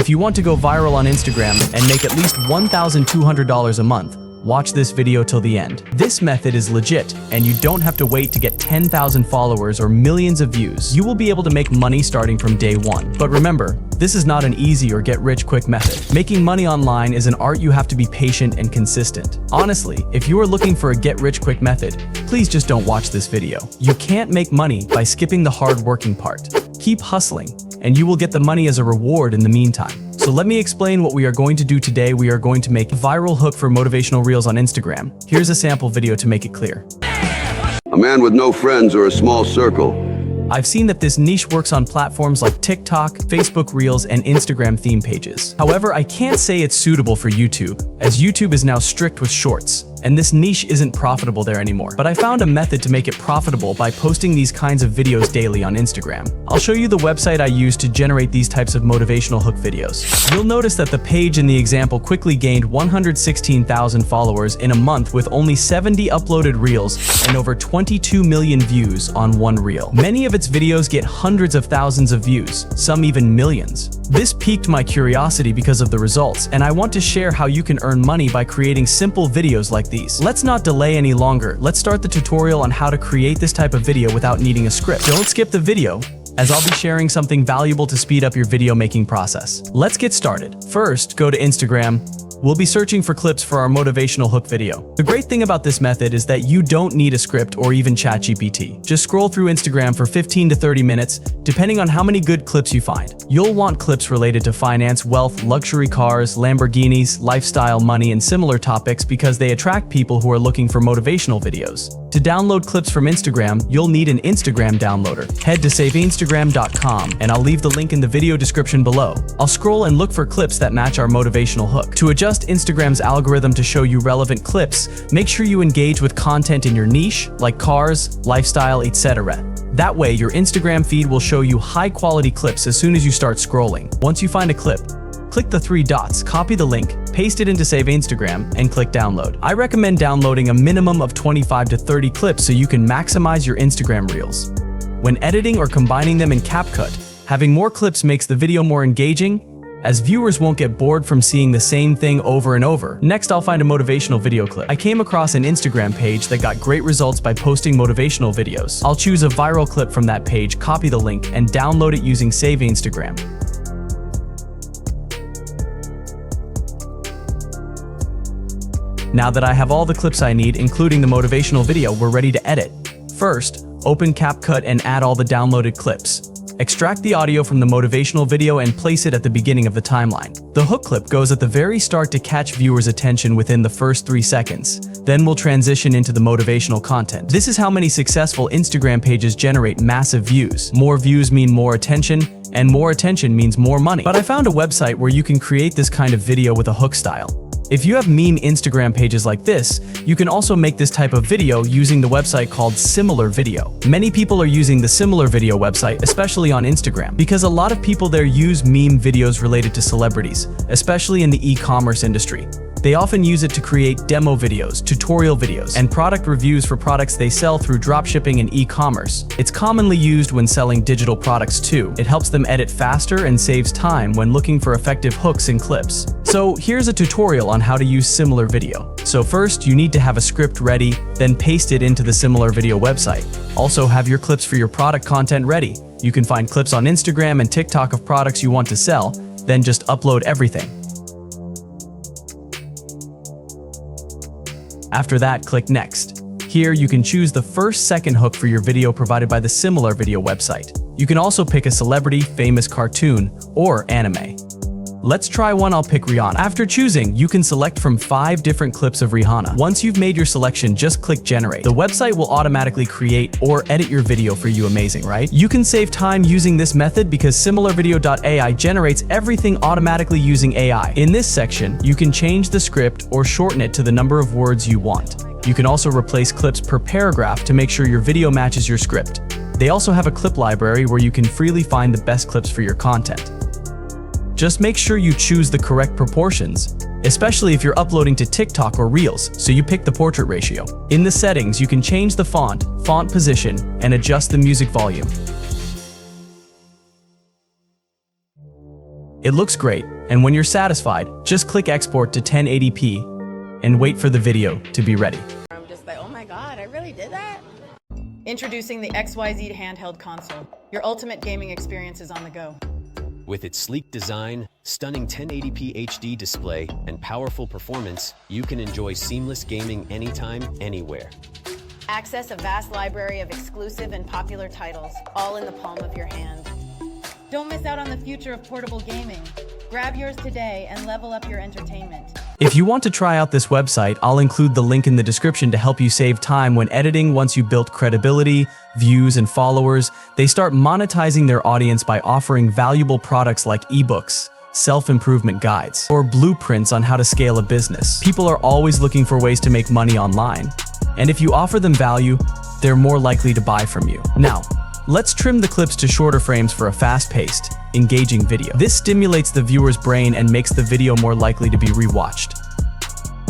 If you want to go viral on Instagram and make at least $1,200 a month, watch this video till the end. This method is legit, and you don't have to wait to get 10,000 followers or millions of views. You will be able to make money starting from day one. But remember, this is not an easy or get-rich-quick method. Making money online is an art you have to be patient and consistent. Honestly, if you are looking for a get-rich-quick method, please just don't watch this video. You can't make money by skipping the hard-working part. Keep hustling, and you will get the money as a reward in the meantime. So let me explain what we are going to do today. We are going to make a viral hook for motivational reels on Instagram. Here's a sample video to make it clear. A man with no friends or a small circle. I've seen that this niche works on platforms like TikTok, Facebook Reels, and Instagram theme pages. However, I can't say it's suitable for YouTube, as YouTube is now strict with shorts, and this niche isn't profitable there anymore. But I found a method to make it profitable by posting these kinds of videos daily on Instagram. I'll show you the website I use to generate these types of motivational hook videos. You'll notice that the page in the example quickly gained 116,000 followers in a month with only 70 uploaded reels and over 22 million views on one reel. Many of its videos get hundreds of thousands of views, some even millions. This piqued my curiosity because of the results, and I want to share how you can earn money by creating simple videos like these. Let's not delay any longer. Let's start the tutorial on how to create this type of video without needing a script. Don't skip the video, as I'll be sharing something valuable to speed up your video making process. Let's get started. First, go to Instagram. We'll be searching for clips for our motivational hook video. The great thing about this method is that you don't need a script or even ChatGPT. Just scroll through Instagram for 15 to 30 minutes, depending on how many good clips you find. You'll want clips related to finance, wealth, luxury cars, Lamborghinis, lifestyle, money, and similar topics because they attract people who are looking for motivational videos. To download clips from Instagram, you'll need an Instagram downloader. Head to saveinstagram.com, and I'll leave the link in the video description below. I'll scroll and look for clips that match our motivational hook. To adjust Instagram's algorithm to show you relevant clips, make sure you engage with content in your niche, like cars, lifestyle, etc. That way, your Instagram feed will show you high-quality clips as soon as you start scrolling. Once you find a clip, click the three dots, copy the link, paste it into Save Instagram, and click download. I recommend downloading a minimum of 25 to 30 clips so you can maximize your Instagram reels. When editing or combining them in CapCut, having more clips makes the video more engaging, as viewers won't get bored from seeing the same thing over and over. Next, I'll find a motivational video clip. I came across an Instagram page that got great results by posting motivational videos. I'll choose a viral clip from that page, copy the link, and download it using Save Instagram. Now that I have all the clips I need, including the motivational video, we're ready to edit. First, open CapCut and add all the downloaded clips. Extract the audio from the motivational video and place it at the beginning of the timeline. The hook clip goes at the very start to catch viewers' attention within the first 3 seconds. Then we'll transition into the motivational content. This is how many successful Instagram pages generate massive views. More views mean more attention, and more attention means more money. But I found a website where you can create this kind of video with a hook style. If you have meme Instagram pages like this, you can also make this type of video using the website called Similar Video. Many people are using the Similar Video website, especially on Instagram, because a lot of people there use meme videos related to celebrities, especially in the e-commerce industry. They often use it to create demo videos, tutorial videos, and product reviews for products they sell through dropshipping and e-commerce. It's commonly used when selling digital products too. It helps them edit faster and saves time when looking for effective hooks and clips. So here's a tutorial on how to use Similar Video. So first, you need to have a script ready, then paste it into the Similar Video website. Also, have your clips for your product content ready. You can find clips on Instagram and TikTok of products you want to sell, then just upload everything. After that, click Next. Here, you can choose the first second hook for your video provided by the Similar Video website. You can also pick a celebrity, famous cartoon, or anime. Let's try one. I'll pick Rihanna. After choosing, you can select from 5 different clips of Rihanna. Once you've made your selection, just click Generate. The website will automatically create or edit your video for you. Amazing, right? You can save time using this method because SimilarVideo.ai generates everything automatically using AI. In this section, you can change the script or shorten it to the number of words you want. You can also replace clips per paragraph to make sure your video matches your script. They also have a clip library where you can freely find the best clips for your content. Just make sure you choose the correct proportions, especially if you're uploading to TikTok or Reels, so you pick the portrait ratio. In the settings, you can change the font position, and adjust the music volume. It looks great, and when you're satisfied, just click export to 1080p and wait for the video to be ready. I'm just like, oh my God, I really did that? Introducing the XYZ handheld console. Your ultimate gaming experience is on the go. With its sleek design, stunning 1080p HD display, and powerful performance, you can enjoy seamless gaming anytime, anywhere. Access a vast library of exclusive and popular titles, all in the palm of your hand. Don't miss out on the future of portable gaming. Grab yours today and level up your entertainment. If you want to try out this website, I'll include the link in the description to help you save time when editing. Once you built credibility, views, and followers, they start monetizing their audience by offering valuable products like ebooks, self-improvement guides, or blueprints on how to scale a business. People are always looking for ways to make money online, and if you offer them value, they're more likely to buy from you. Now, let's trim the clips to shorter frames for a fast-paced, engaging video. This stimulates the viewer's brain and makes the video more likely to be rewatched.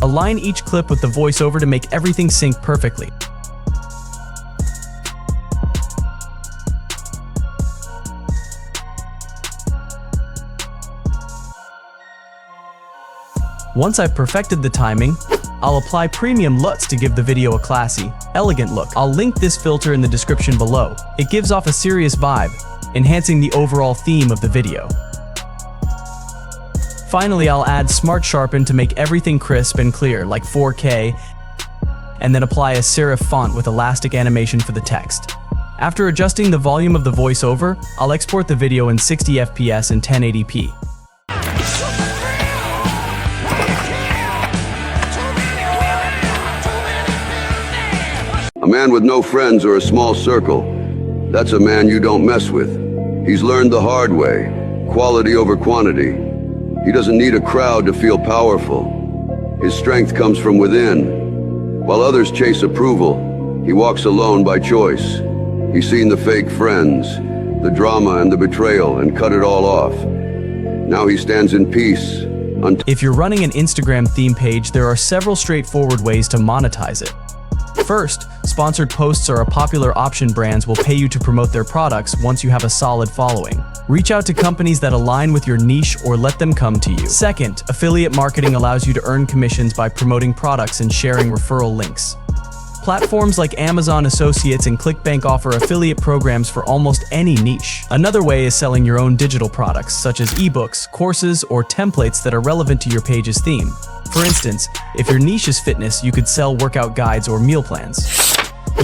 Align each clip with the voiceover to make everything sync perfectly. Once I've perfected the timing, I'll apply premium LUTs to give the video a classy, elegant look. I'll link this filter in the description below. It gives off a serious vibe, enhancing the overall theme of the video. Finally, I'll add Smart Sharpen to make everything crisp and clear, like 4K, and then apply a serif font with elastic animation for the text. After adjusting the volume of the voiceover, I'll export the video in 60 FPS and 1080p. A man with no friends or a small circle, that's a man you don't mess with. He's learned the hard way, quality over quantity. He doesn't need a crowd to feel powerful. His strength comes from within. While others chase approval, he walks alone by choice. He's seen the fake friends, the drama and the betrayal, and cut it all off. Now he stands in peace. If you're running an Instagram theme page, there are several straightforward ways to monetize it. First, sponsored posts are a popular option. Brands will pay you to promote their products once you have a solid following. Reach out to companies that align with your niche or let them come to you. Second, affiliate marketing allows you to earn commissions by promoting products and sharing referral links. Platforms like Amazon Associates and ClickBank offer affiliate programs for almost any niche. Another way is selling your own digital products, such as ebooks, courses, or templates that are relevant to your page's theme. For instance, if your niche is fitness, you could sell workout guides or meal plans.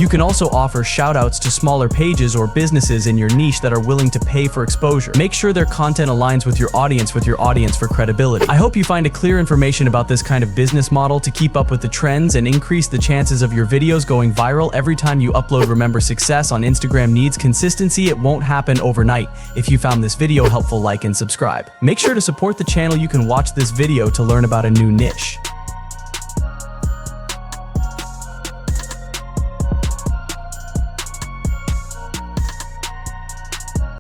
You can also offer shoutouts to smaller pages or businesses in your niche that are willing to pay for exposure. Make sure their content aligns with your audience for credibility. I hope you find clear information about this kind of business model to keep up with the trends and increase the chances of your videos going viral every time you upload. Remember, success on Instagram needs consistency. It won't happen overnight. If you found this video helpful, like and subscribe. Make sure to support the channel. You can watch this video to learn about a new niche.